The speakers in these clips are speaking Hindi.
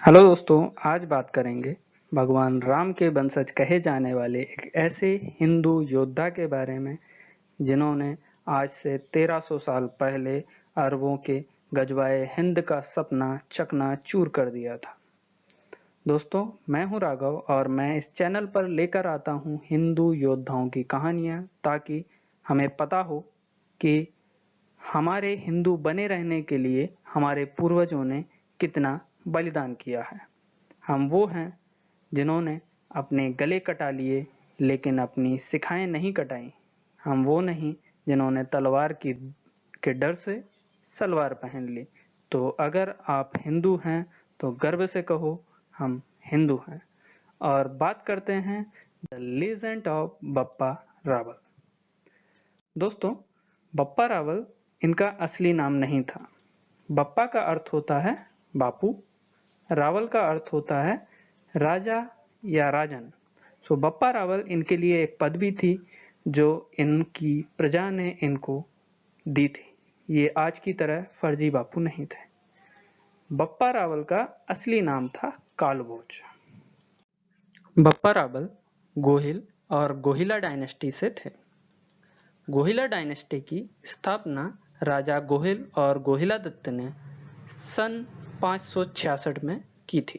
हेलो दोस्तों, आज बात करेंगे भगवान राम के वंशज कहे जाने वाले एक ऐसे हिंदू योद्धा के बारे में जिन्होंने आज से 1300 साल पहले अरबों के गजवाए हिंद का सपना चकनाचूर कर दिया था। दोस्तों, मैं हूं राघव और मैं इस चैनल पर लेकर आता हूं हिंदू योद्धाओं की कहानियां ताकि हमें पता हो कि हमारे हिंदू बने रहने के लिए हमारे पूर्वजों ने कितना बलिदान किया है। हम वो हैं जिन्होंने अपने गले कटा लिए लेकिन अपनी शिखाएं नहीं कटाई। हम वो नहीं जिन्होंने तलवार के डर से सलवार पहन ली। तो अगर आप हिंदू हैं तो गर्व से कहो हम हिंदू हैं। और बात करते हैं the legend of Bappa Rawal. दोस्तों, बप्पा रावल इनका असली नाम नहीं था। बप्पा का अर्थ होता है बापू, रावल का अर्थ होता है राजा या राजन। बप्पा रावल इनके लिए एक पदवी थी जो इनकी प्रजा ने इनको दी थी। ये आज की तरह फर्जी बापू नहीं थे। बप्पा रावल का असली नाम था कालभोज। बप्पा रावल गोहिल और गोहिला डायनेस्टी से थे। गोहिला डायनेस्टी की स्थापना राजा गोहिल और गोहिलादत्त ने सन 566 में की थी।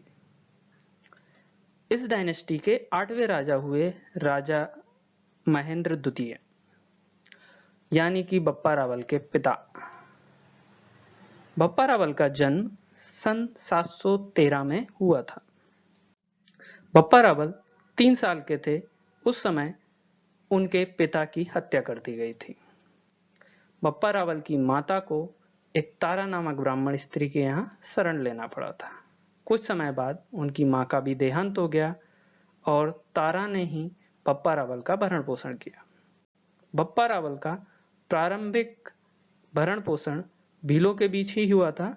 इस डायनेस्टी के 8वें राजा हुए राजा महेंद्र द्वितीय, यानी कि बप्पा रावल के पिता। बप्पा रावल का जन्म सन 713 में हुआ था। बप्पा रावल 3 साल के थे उस समय उनके पिता की हत्या कर दी गई थी। बप्पा रावल की माता को एक तारा नामक ब्राह्मण स्त्री के यहाँ शरण लेना पड़ा था। कुछ समय बाद उनकी माँ का भी देहांत हो गया और तारा ने ही बप्पा रावल का भरण पोषण किया। बप्पा रावल का प्रारंभिक भरण पोषण भीलों के बीच ही हुआ था।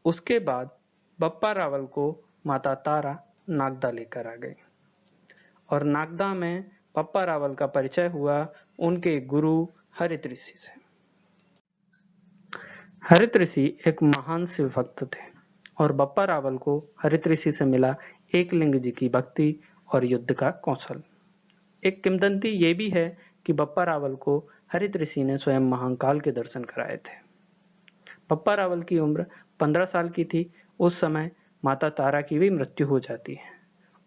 उसके बाद बप्पा रावल को माता तारा नागदा लेकर आ गई और नागदा में बप्पा रावल का परिचय हुआ उनके गुरु हरित ऋषि से। हरित ऋषि एक महान शिव भक्त थे और बप्पा रावल को हरित ऋषि से मिला एक लिंग जी की भक्ति और युद्ध का कौशल। एक किंवदंती ये भी है कि बप्पा रावल को हरित ऋषि ने स्वयं महाकाल के दर्शन कराए थे। बप्पा रावल की उम्र 15 साल की थी। उस समय माता तारा की भी मृत्यु हो जाती है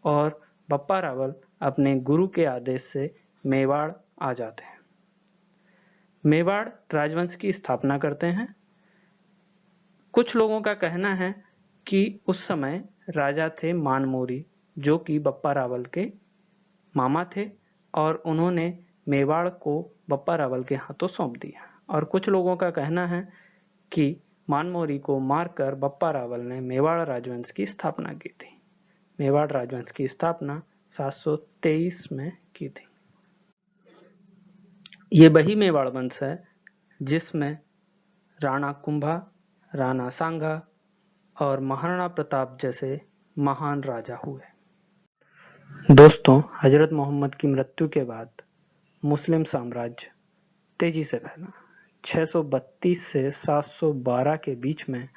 और बप्पा रावल अपने गुरु के आदेश से मेवाड़ आ जाते हैं। मेवाड़ राजवंश की स्थापना करते हैं। कुछ लोगों का कहना है कि उस समय राजा थे मानमोरी, जो कि बप्पा रावल के मामा थे और उन्होंने मेवाड़ को बप्पा रावल के हाथों सौंप दिया। और कुछ लोगों का कहना है कि मानमोरी को मारकर बप्पा रावल ने मेवाड़ राजवंश की स्थापना की थी। मेवाड़ राजवंश की स्थापना 723 में की थी। ये वही मेवाड़ वंश है जिसमें राणा कुंभा, राणा सांगा और महाराणा प्रताप जैसे महान राजा हुए। दोस्तों, हजरत मोहम्मद की मृत्यु के बाद मुस्लिम साम्राज्य तेजी से फैला। 632 से 712 के बीच में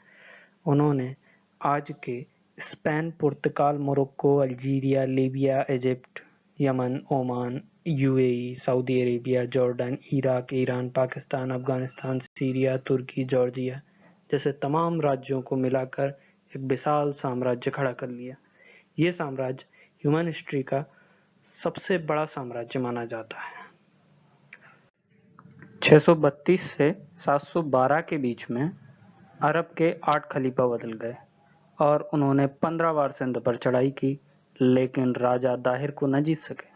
उन्होंने आज के Spain, Portugal, Morocco, Algeria, Libya, Egypt, Yemen, Oman, UAE, Saudi Arabia, Jordan, Iraq, Iran, Pakistan, Afghanistan, Syria, Turkey, Georgia जैसे तमाम राज्यों को मिलाकर एक विशाल साम्राज्य खड़ा कर लिया। ये साम्राज्य ह्यूमन हिस्ट्री का सबसे बड़ा साम्राज्य माना जाता है। 632 से 712 के बीच में अरब के 8 खलीफा बदल गए और उन्होंने 15 बार सिंध पर चढ़ाई की, लेकिन राजा दाहिर को न जीत सके।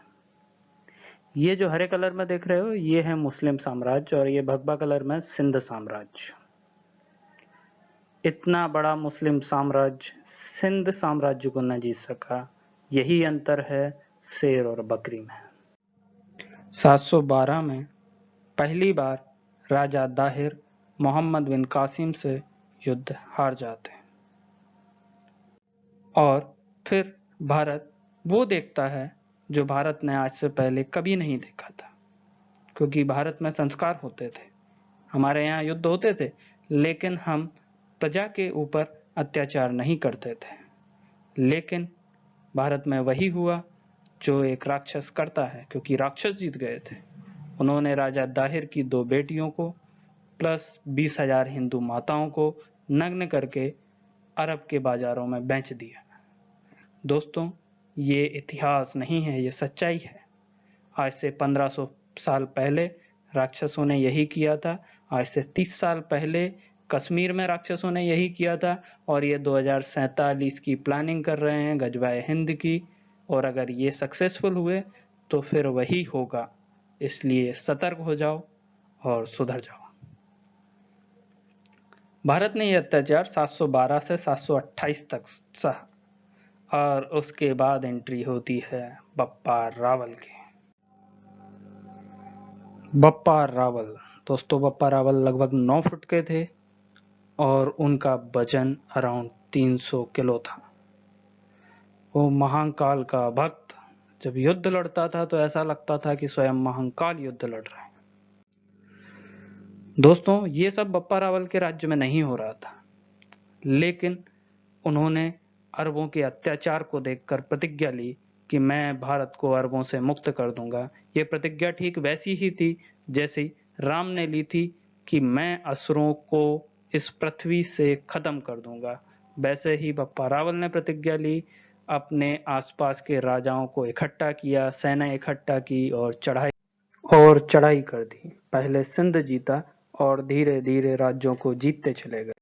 ये जो हरे कलर में देख रहे हो, ये है मुस्लिम साम्राज्य और ये भगवा कलर में सिंध साम्राज्य। इतना बड़ा मुस्लिम साम्राज्य सिंध साम्राज्य को न जीत सका। यही अंतर है शेर और बकरी में। 712 में पहली बार राजा दाहिर मोहम्मद बिन कासिम से युद्ध हार जाते हैं और फिर भारत वो देखता है जो भारत ने आज से पहले कभी नहीं देखा था, क्योंकि भारत में संस्कार होते थे। हमारे यहाँ युद्ध होते थे, लेकिन हम प्रजा के ऊपर अत्याचार नहीं करते थे। लेकिन भारत में वही हुआ जो एक राक्षस करता है, क्योंकि राक्षस जीत गए थे। उन्होंने राजा दाहिर की 2 बेटियों को प्लस 20,000 हिंदू माताओं को नग्न करके अरब के बाजारों में बेच दिया। दोस्तों, ये इतिहास नहीं है, ये सच्चाई है। आज से 1500 साल पहले राक्षसों ने यही किया था। आज से 30 साल पहले कश्मीर में राक्षसों ने यही किया था, और ये 2047 की प्लानिंग कर रहे हैं गजवाए हिंद की। और अगर ये सक्सेसफुल हुए तो फिर वही होगा। इसलिए सतर्क हो जाओ और सुधर जाओ। भारत ने यह अत्याचार 712 से 728 तक सहा, और उसके बाद एंट्री होती है बप्पा रावल की। बप्पा रावल, दोस्तों बप्पा रावल लगभग 9 फुट के थे और उनका वजन अराउंड 300 किलो था। वो महाकाल का भक्त। जब युद्ध लड़ता था तो ऐसा लगता था कि स्वयं महाकाल युद्ध लड़ रहे हैं। दोस्तों, ये सब बप्पा रावल के राज्य में नहीं हो रहा था, लेकिन उन्होंने अरबों के अत्याचार को देखकर प्रतिज्ञा ली कि मैं भारत को अरबों से मुक्त कर दूंगा। ये प्रतिज्ञा ठीक वैसी ही थी जैसी राम ने ली थी कि मैं असुरों को इस पृथ्वी से खत्म कर दूंगा। वैसे ही बप्पा रावल ने प्रतिज्ञा ली, अपने आसपास के राजाओं को इकट्ठा किया, सेना इकट्ठा की और चढ़ाई कर दी। पहले सिंध जीता और धीरे धीरे राज्यों को जीतते चले गए।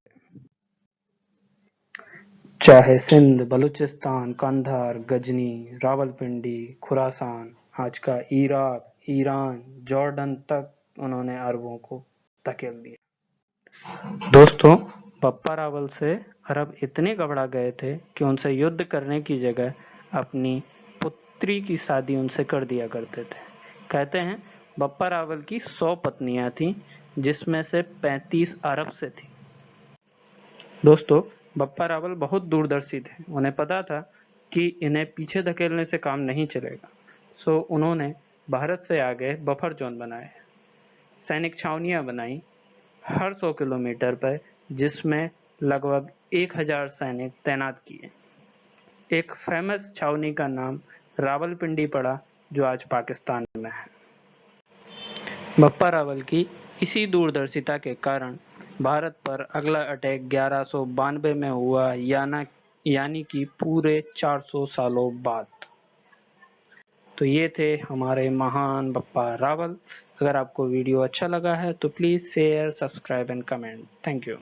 चाहे सिंध, बलूचिस्तान, कंधार, गजनी, रावलपिंडी, खुरासान, आज का इराक, ईरान, जॉर्डन तक उन्होंने अरबों को धकेल दिया। दोस्तों, बप्पा रावल से अरब इतने घबरा गए थे कि उनसे युद्ध करने की जगह अपनी पुत्री की शादी उनसे कर दिया करते थे। कहते हैं बप्पा रावल की 100 पत्नियां थीं, जिसमें से 35 अरब से थी। दोस्तों, बप्पा रावल बहुत दूरदर्शी थे। उन्हें पता था कि इन्हें पीछे धकेलने से काम नहीं चलेगा। सो उन्होंने भारत से आगे बफर जोन बनाए, सैनिक छावनियां बनाई हर 100 किलोमीटर पर, जिसमें लगभग 1000 सैनिक तैनात किए। एक फेमस छावनी का नाम रावलपिंडी पड़ा, जो आज पाकिस्तान में है। बप्पा रावल की इसी दूरदर्शिता के कारण भारत पर अगला अटैक 1192 में हुआ, यानी कि पूरे 400 सालों बाद। तो ये थे हमारे महान बप्पा रावल। अगर आपको वीडियो अच्छा लगा है तो please share, subscribe and comment. Thank you.